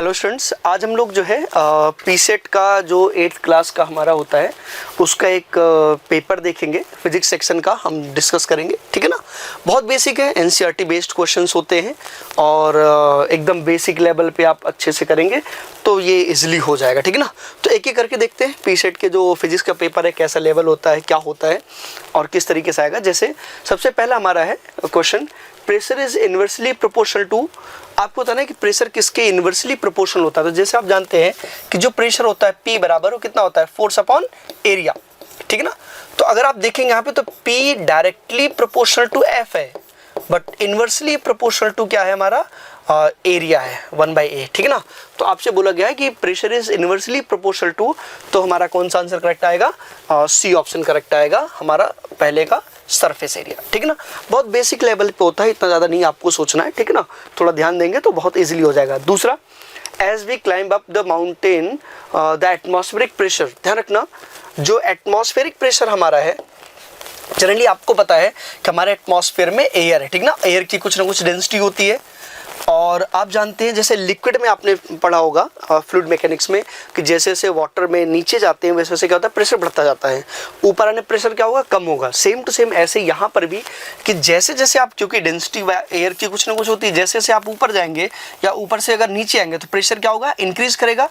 Hello students, आज हम लोग जो है पीसेट का जो 8th क्लास का हमारा होता है उसका एक पेपर देखेंगे। फिजिक्स सेक्शन का हम डिस्कस करेंगे, ठीक है ना। बहुत बेसिक है, एनसीईआरटी बेस्ड क्वेश्चंस होते हैं और एकदम बेसिक लेवल पे आप अच्छे से करेंगे तो ये इजीली हो जाएगा, ठीक है ना। तो एक एक करके देखते हैं पीसेट के जो फिजिक्स का पेपर है कैसा लेवल होता है, क्या होता है और किस तरीके से आएगा। जैसे सबसे पहला हमारा है question, pressure is inversely proportional to. आपको पता है कि प्रेशर किसके इन्वर्सली प्रोपोर्शनल होता है। तो जैसे आप जानते हैं कि जो प्रेशर होता है P बराबर वो कितना होता है, फोर्स अपॉन एरिया, ठीक है ना। तो अगर आप देखेंगे यहाँ पे तो P directly proportional to F है, बट इन्वर्सली प्रोपोर्शनल टू क्या है हमारा, एरिया है 1/A, ठीक है ना। तो आपसे बोला गया है कि pressure is inversely proportional to, तो हमारा कौन सा आंसर करेक्ट आएगा, सी ऑप्शन करेक्ट आएगा, हमारा पहले का सरफेस एरिया, ठीक है ना। बहुत बेसिक लेवल पे होता है, इतना ज़्यादा नहीं आपको सोचना है, ठीक है ना। थोड़ा ध्यान देंगे तो बहुत इजीली हो जाएगा। दूसरा, as we climb up the mountain the atmospheric pressure, ध्यान रखना जो एटमॉस्फेरिक प्रेशर हमारा है, जनरली आपको पता है कि हमारे एटमॉस्फेयर में एयर है, ठीक ना। एयर की कुछ ना कुछ डेंसिटी होती है और आप जानते हैं जैसे लिक्विड में आपने पढ़ा होगा फ्लूइड मैकेनिक्स में कि जैसे जैसे वाटर में नीचे जाते हैं वैसे वैसे क्या होता है, प्रेशर बढ़ता जाता है, ऊपर आने प्रेशर क्या होगा, कम होगा। सेम टू सेम ऐसे यहाँ पर भी कि जैसे जैसे आप, क्योंकि डेंसिटी एयर की कुछ ना कुछ होती है, जैसे जैसे आप ऊपर जाएंगे या ऊपर से अगर नीचे आएंगे तो प्रेशर क्या होगा, इंक्रीज करेगा,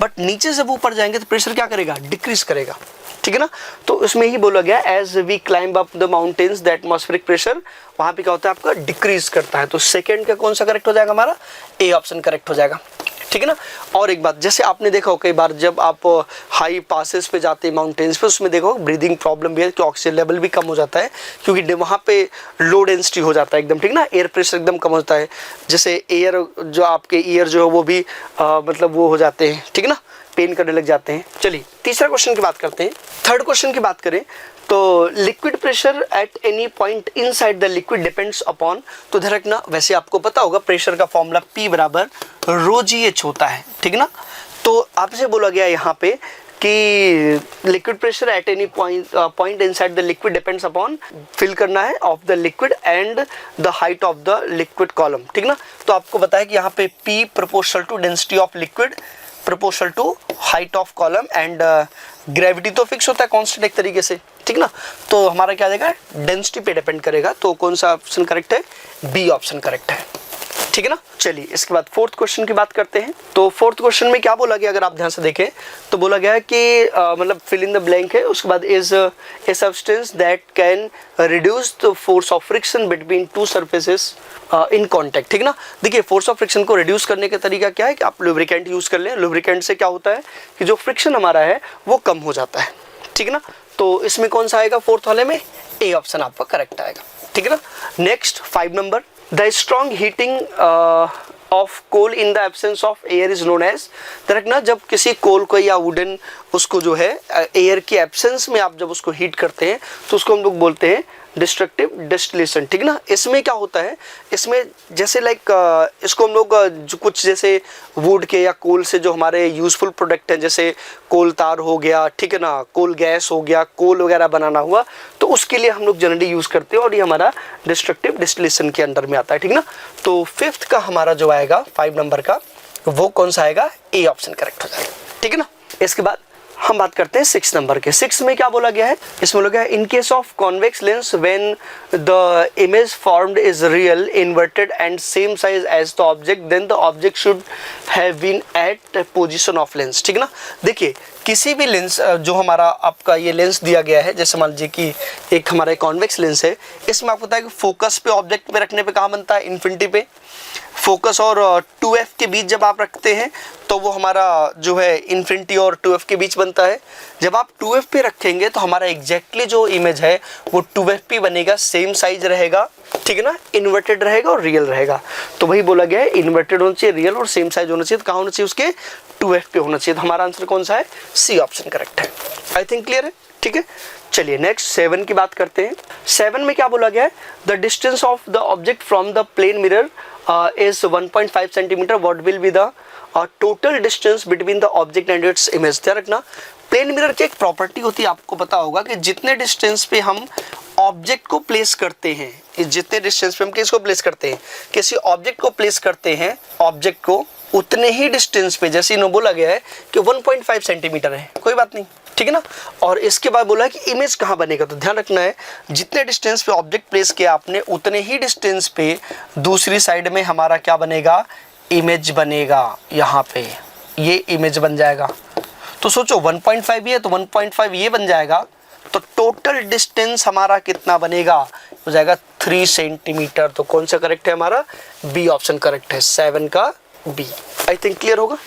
बट नीचे से ऊपर जाएंगे तो प्रेशर क्या करेगा, डिक्रीज करेगा, ठीक है ना। तो उसमें ही बोला गया as we climb up the mountains the atmospheric pressure, वहां पे क्या होता है आपका, डिक्रीज करता है। तो सेकंड का कौन सा करेक्ट हो जाएगा, हमारा ए ऑप्शन करेक्ट हो जाएगा, ठीक है ना। और एक बात, जैसे आपने देखा हो कई बार जब आप हाई पासेस पे जाते हैं माउंटेन्स पे, उसमें देखो ब्रीदिंग प्रॉब्लम भी है कि ऑक्सीजन लेवल भी कम हो जाता है क्योंकि वहाँ पे लो डेंसिटी हो जाता है एकदम, ठीक ना। एयर प्रेशर एकदम कम होता है, जैसे एयर जो आपके ईयर जो है वो भी मतलब वो हो जाते हैं, ठीक है ना, पेन करने लग जाते हैं। चलिए तीसरा क्वेश्चन की बात करते हैं। थर्ड क्वेश्चन की बात करें तो liquid pressure at any point inside the liquid depends upon, तो ध्यान रखना वैसे आपको पता होगा प्रेशर का फॉर्मूला P बराबर ρgh होता है, ठीक ना। तो आपसे बोला गया यहाँ पे कि liquid pressure at any point inside the liquid depends upon, fill करना है of the liquid and the height of the liquid column, ठीक ना। तो आपको पता है कि यहाँ पे P proportional to density of liquid proportional to height of column and gravity तो फिक्स होता है कांस्टेंट एक तरीके से, ठीक ना। तो हमारा क्या देगा, डेंसिटी पे डिपेंड करेगा। तो कौन सा ऑप्शन करेक्ट है, बी ऑप्शन करेक्ट है, ठीक है ना। चलिए इसके बाद फोर्थ क्वेश्चन की बात करते हैं। तो फोर्थ क्वेश्चन में क्या बोला गया, अगर आप ध्यान से देखें तो बोला गया है कि मतलब फिल इन द ब्लैंक है, उसके बाद is a substance that can reduce the force of friction between two surfaces in contact, ठीक ना। देखिए फोर्स ऑफ फ्रिक्शन को रिड्यूस करने का तरीका क्या है कि आप लुब्रिकेंट यूज कर लें। लुब्रिकेंट से क्या होता है कि जो फ्रिक्शन हमारा है वो कम हो जाता है, ठीक है ना। तो इसमें कौन सा आएगा, फोर्थ वाले में ए ऑप्शन आपका करेक्ट आएगा, ठीक है ना। Next 5 number, the strong heating of coal in the absence of air is known as, रखना जब किसी कोल को या वुडन उसको जो है एयर की एब्सेंस में आप जब उसको हीट करते हैं तो उसको हम लोग बोलते हैं डिस्ट्रक्टिव डिस्टिलेशन, ठीक ना। इसमें क्या होता है, इसमें जैसे लाइक इसको हम लोग जो कुछ जैसे वुड के या कोल से जो हमारे यूजफुल प्रोडक्ट हैं, जैसे कोल तार हो गया, ठीक है ना, कोल गैस हो गया, कोल वगैरह बनाना हुआ, तो उसके लिए हम लोग जनरली यूज़ करते हैं और ये हमारा डिस्ट्रक्टिव डिस्टिलेशन के अंडर में आता है, ठीक ना। तो फिफ्थ का हमारा जो आएगा 5 नंबर का वो कौन सा आएगा, ए ऑप्शन करेक्ट हो जाएगा, ठीक है ना। इसके बाद हम बात करते हैं 6 नंबर के। 6 में क्या बोला गया है, इसमें बोला गया है in case of convex lens when the image formed is real inverted and same size as the object then the object should have been at position of lens, ठीक ना। देखिए किसी भी लेंस जो हमारा आपका ये लेंस दिया गया है, जैसे मान लीजिए कि एक हमारा कॉन्वेक्स लेंस है, इसमें आपको पता है कि फोकस पे ऑब्जेक्ट पे रखने पे कहाँ बनता है, इन्फिनिटी पे। फोकस और 2f के बीच जब आप रखते हैं तो वो हमारा जो है इन्फिनिटी और 2f के बीच बनता है। जब आप 2f पे रखेंगे तो हमारा एग्जैक्टली जो इमेज है वो 2f पे बनेगा, सेम साइज रहेगा, ठीक है ना, इन्वर्टेड रहेगा और रियल रहेगा। तो वही बोला गया है इन्वर्टेड होना चाहिए, रियल और सेम साइज होना चाहिए। तो कहाँ होना चाहिए, उसके 2f पे होना चाहिए। तो हमारा आंसर कौन सा है, सी ऑप्शन करेक्ट है। आई थिंक क्लियर है, ठीक है। चलिए नेक्स्ट 7 की बात करते हैं। 7 में क्या बोला गया है, the distance of the object from the plane mirror is 1.5 centimetre, what will be the total distance between the object and its image। ध्यान रखना प्लेन मिरर की एक प्रॉपर्टी होती है, आपको पता होगा कि जितने डिस्टेंस पे हम ऑब्जेक्ट को प्लेस करते हैं, जितने डिस्टेंस पे हम किसको प्लेस करते हैं, किसी ऑब्जेक्ट को प्लेस करते हैं, ऑब्जेक्ट को उतने ही डिस्टेंस पे, जैसे इन्होंने बोला गया है कि 1.5 सेंटीमीटर है, कोई बात नहीं, ठीक है ना। और इसके बाद बोला है कि इमेज कहाँ बनेगा, तो ध्यान रखना है जितने डिस्टेंस पे ऑब्जेक्ट प्लेस किया आपने उतने ही डिस्टेंस पे दूसरी साइड में हमारा क्या बनेगा, इमेज बनेगा। यहाँ पे ये इमेज बन जाएगा। तो सोचो 1.5 ये, तो 1.5 ये बन जाएगा, तो टोटल डिस्टेंस हमारा कितना बनेगा, हो जाएगा 3 सेंटीमीटर। तो कौन सा करेक्ट है हमारा, बी ऑप्शन करेक्ट है, 7 का बी। आई थिंक क्लियर होगा,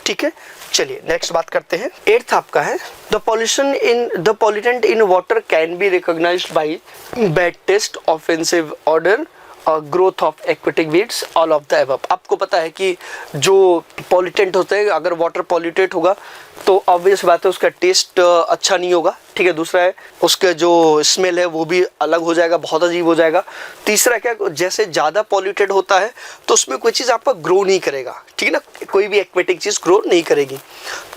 ठीक है। चलिए नेक्स्ट बात करते हैं। 8th आपका है, the pollutant in water can be recognised by bad taste, offensive odour, growth of aquatic weeds, all of the above. आपको पता है कि जो पॉल्यूटेंट होते हैं, अगर वाटर पॉल्यूटेड होगा तो ऑब्वियस बात है उसका टेस्ट अच्छा नहीं होगा, ठीक है। दूसरा है उसका जो स्मेल है वो भी अलग हो जाएगा, बहुत अजीब हो जाएगा। तीसरा क्या, जैसे ज़्यादा पॉल्यूटेड होता है तो उसमें कोई चीज़ आपका ग्रो नहीं करेगा, ठीक है ना, कोई भी एक्वेटिक चीज़ ग्रो नहीं करेगी।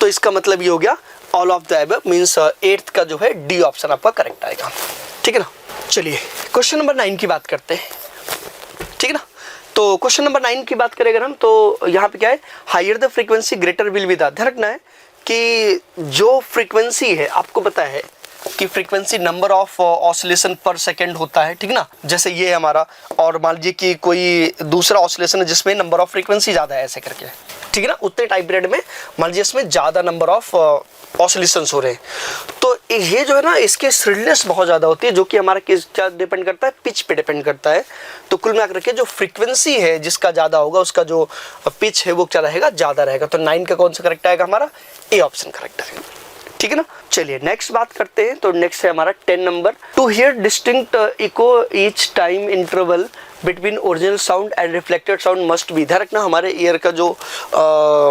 तो इसका मतलब ये हो गया all of the above, means 8th का जो है डी ऑप्शन आपका करेक्ट आएगा, ठीक है ना। चलिए क्वेश्चन नंबर 9 की बात करते हैं, ठीक है ना। तो क्वेश्चन नंबर 9 की बात करें अगर हम, तो यहाँ पे क्या है, higher the frequency greater will be the. ध्यान रखना है कि जो फ्रीक्वेंसी है, आपको पता है कि फ्रीक्वेंसी नंबर ऑफ ऑसिलेशन पर सेकंड होता है, ठीक है ना। जैसे ये है हमारा, और मान लीजिए कि कोई दूसरा ऑसिलेशन है जिसमें नंबर ऑफ फ्रीक्वेंसी ज़्यादा है, ऐसे करके, ठीक है ना। उतने टाइम पीरियड में मान लीजिए इसमें ज़्यादा नंबर ऑफ ऑसिलेशंस हो रहे हैं, तो ये जो है ना, इसके स्रिडनेस बहुत ज़्यादा होती है, जो कि हमारा किस क्या डिपेंड करता है, पिच पे डिपेंड करता है। तो कुल मिलाकर रखिए जो फ्रीक्वेंसी है जिसका ज़्यादा होगा उसका जो पिच है वो क्या रहेगा, ज़्यादा रहेगा। तो 9 का कौन सा करेक्ट आएगा हमारा, ए ऑप्शन करेक्ट आएगा, ठीक है ना। चलिए नेक्स्ट बात करते हैं। तो नेक्स्ट है हमारा 10 number, to hear distinct echo each time interval between original sound and reflected sound must be. ध्यान रखना हमारे ईयर का जो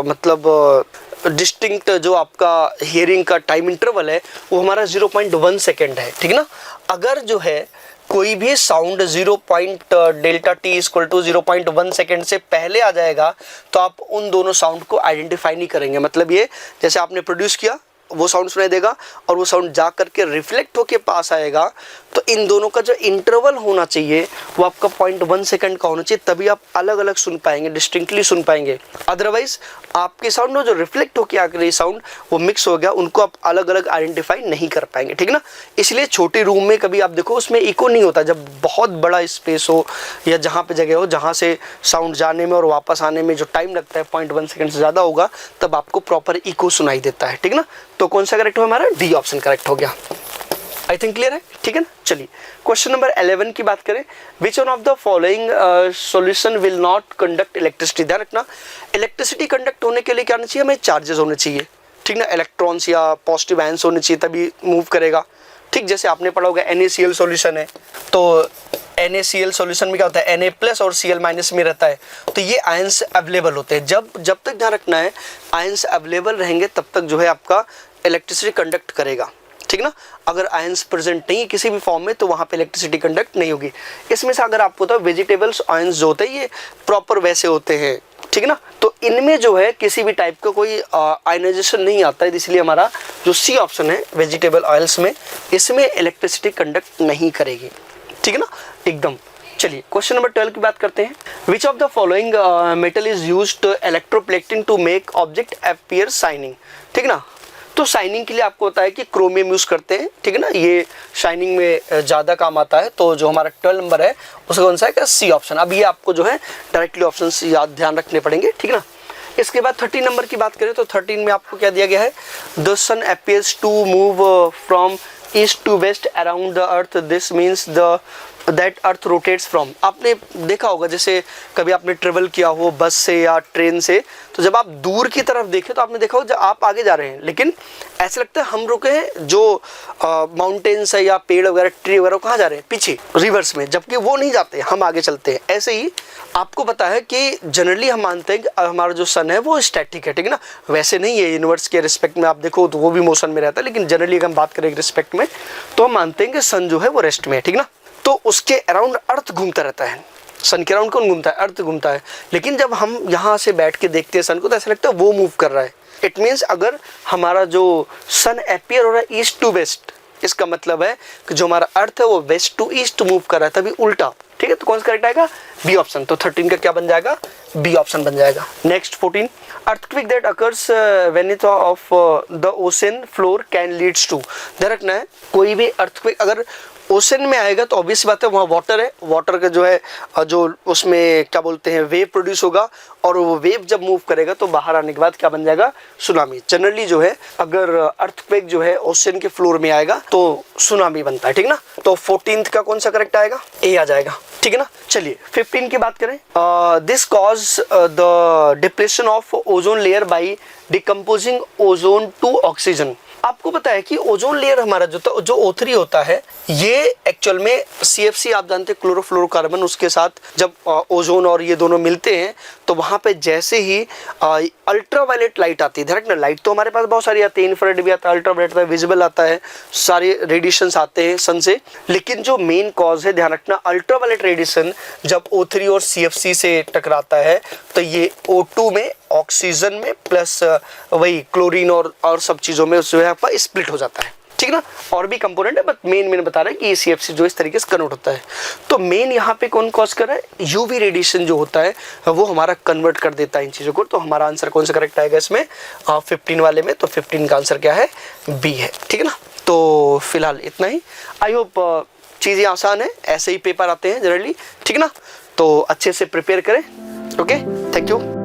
मतलब डिस्टिंक्ट जो आपका हियरिंग का टाइम इंटरवल है वो हमारा 0.1 सेकेंड है, ठीक है ना। अगर जो है कोई भी साउंड 0.Δt=0.1 सेकेंड से पहले आ जाएगा तो आप उन दोनों साउंड को आइडेंटिफाई नहीं करेंगे। मतलब ये जैसे आपने प्रोड्यूस किया वो साउंड सुनाई देगा और वो साउंड जा करके रिफ्लेक्ट होके पास आएगा, तो इन दोनों का जो इंटरवल होना चाहिए वो आपका 0.1 सेकंड का होना चाहिए, तभी आप अलग अलग सुन पाएंगे, डिस्टिंक्टली सुन पाएंगे। अदरवाइज आपके साउंड में जो रिफ्लेक्ट होके आकर ये साउंड वो मिक्स हो गया, उनको आप अलग अलग आइडेंटिफाई नहीं कर पाएंगे, ठीक है ना। इसलिए छोटे रूम में कभी आप देखो उसमें इको नहीं होता, जब बहुत बड़ा स्पेस हो या जहाँ पे जगह हो जहाँ से साउंड जाने में और वापस आने में जो टाइम लगता है 0.1 सेकंड से ज़्यादा होगा, तब आपको प्रॉपर इको सुनाई देता है, ठीक है ना। तो कौन सा करेक्ट हो हमारा, डी ऑप्शन करेक्ट हो गया। आई थिंक क्लियर है, ठीक है ना। चलिए क्वेश्चन नंबर 11 की बात करें, which one of the following solution will not conduct electricity. ध्यान रखना इलेक्ट्रिसिटी कंडक्ट होने के लिए क्या होना चाहिए, हमें चार्जेस होने चाहिए, ठीक ना, इलेक्ट्रॉन्स या पॉजिटिव आयंस होने चाहिए तभी मूव करेगा, ठीक। जैसे आपने पढ़ा होगा NaCl सॉल्यूशन है, तो NaCl सॉल्यूशन में क्या होता है, Na+ और Cl- में रहता है, तो ये आयंस अवेलेबल होते हैं। जब तक ध्यान रखना है आयंस अवेलेबल रहेंगे तब तक जो है आपका इलेक्ट्रिसिटी कंडक्ट करेगा, ठीक ना। अगर आयंस प्रेजेंट नहीं है किसी भी फॉर्म में तो वहाँ पे इलेक्ट्रिसिटी कंडक्ट नहीं होगी। इसमें से अगर आपको तो वेजिटेबल्स आयंस जो होते हैं ये प्रॉपर वैसे होते हैं, ठीक है ना। तो इनमें जो है किसी भी टाइप का कोई आयनाइजेशन नहीं आता है, इसलिए हमारा जो सी ऑप्शन है वेजिटेबल ऑयल्स में, इसमें इलेक्ट्रिसिटी कंडक्ट नहीं करेगी, ठीक है ना, एकदम। चलिए क्वेश्चन नंबर 12 की बात करते हैं, which of the following metal is used electroplating to make object appear shining, ठीक ना। तो शाइनिंग के लिए आपको होता है कि क्रोमियम यूज़ करते हैं, ठीक है ना, ये शाइनिंग में ज़्यादा काम आता है। तो जो हमारा 12 नंबर है उसका कौन सा है, क्या सी ऑप्शन। अब ये आपको जो है डायरेक्टली ऑप्शन याद ध्यान रखने पड़ेंगे, ठीक है ना। इसके बाद 13 नंबर की बात करें तो 13 में आपको क्या दिया गया है, the sun appears to move from east to west around the earth, this means that earth rotates from. आपने देखा होगा जैसे कभी आपने ट्रेवल किया हो बस से या ट्रेन से, तो जब आप दूर की तरफ देखें तो आपने देखा हो जब आप आगे जा रहे हैं लेकिन ऐसा लगता है हम रुके हैं, जो माउंटेन्स है या पेड़ वगैरह ट्री वगैरह कहाँ जा रहे हैं, पीछे रिवर्स में, जबकि वो नहीं जाते, हम आगे चलते हैं। ऐसे ही आपको पता है कि जनरली हम मानते हैं कि हमारा जो सन है वो स्टैटिक है, ठीक है ना, वैसे नहीं है। यूनिवर्स के रिस्पेक्ट में आप देखो तो वो भी मोशन में रहता है, लेकिन जनरली अगर हम बात करें रिस्पेक्ट में तो हम मानते हैं कि सन जो है वो रेस्ट में है, ठीक ना। तो उसके अराउंड अर्थ घूमता रहता है, सन के अराउंड कौन घूमता है, अर्थ घूमता है। लेकिन जब हम यहाँ से बैठ के देखते हैं सन को तो ऐसा लगता है वो मूव कर रहा है। इट मीन्स अगर हमारा जो सन अपीयर हो रहा है ईस्ट टू वेस्ट, इसका मतलब है कि जो हमारा अर्थ है वो वेस्ट टू ईस्ट मूव कर रहा है, तभी उल्टा। ठीक है, तो कौन सा करेक्ट आएगा? B option. तो 13 का क्या बन जाएगा? बी ऑप्शन बन जाएगा। Next 14, earthquake that occurs beneath of the ocean floor can leads to. ध्यान रखना है, कोई भी अर्थक्वेक अगर ओशन में आएगा तो ऑब्वियस बात है वहाँ वाटर है, वाटर का जो है जो उसमें क्या बोलते हैं वेव प्रोड्यूस होगा, और वो वेव जब मूव करेगा तो बाहर आने के बाद क्या बन जाएगा? सुनामी। जनरली जो है अगर अर्थक्वेक जो है ओशन के फ्लोर में आएगा तो सुनामी बनता है, ठीक ना। तो 14th का कौन सा करेक्ट आएगा? ए आ जाएगा, ठीक है ना। चलिए 15 की बात करें। This cause the depletion of ozone layer by decomposing ozone to oxygen. आपको पता है कि ओजोन लेयर हमारा जो O3 होता है ये एक्चुअल में CFC आप जानते हैं क्लोरोफ्लोरोकार्बन, उसके साथ जब ओजोन और ये दोनों मिलते हैं तो वहाँ पे जैसे ही अल्ट्रावायलेट लाइट आती है, ध्यान रखना लाइट तो हमारे पास बहुत सारी आती है, इंफ्रारेड भी आता है, अल्ट्रावायलेट आता है, विजिबल आता है, सारे रेडिएशंस आते हैं सन से, लेकिन जो मेन कॉज है ध्यान रखना अल्ट्रावायलेट रेडिएशन जब O3 और CFC से टकराता है तो ये O2 में ऑक्सीजन में प्लस वही क्लोरीन और सब चीज़ों में जो है आपका स्प्लिट हो जाता है, ठीक ना। और भी कंपोनेंट है बट मेन बता रहे हैं कि ये CFC जो इस तरीके से कन्वर्ट होता है। तो मेन यहाँ पे कौन कॉज कर रहा है? यूवी रेडिएशन जो होता है वो हमारा कन्वर्ट कर देता है इन चीज़ों को। तो हमारा आंसर कौन सा करेक्ट आएगा इसमें 15 वाले में? तो 15 का आंसर क्या है? बी है, ठीक है ना। तो फिलहाल इतना ही। आई होप चीज़ें आसान है, ऐसे ही पेपर आते हैं जनरली, ठीक है ना। तो अच्छे से प्रिपेयर करें। Okay, thank you.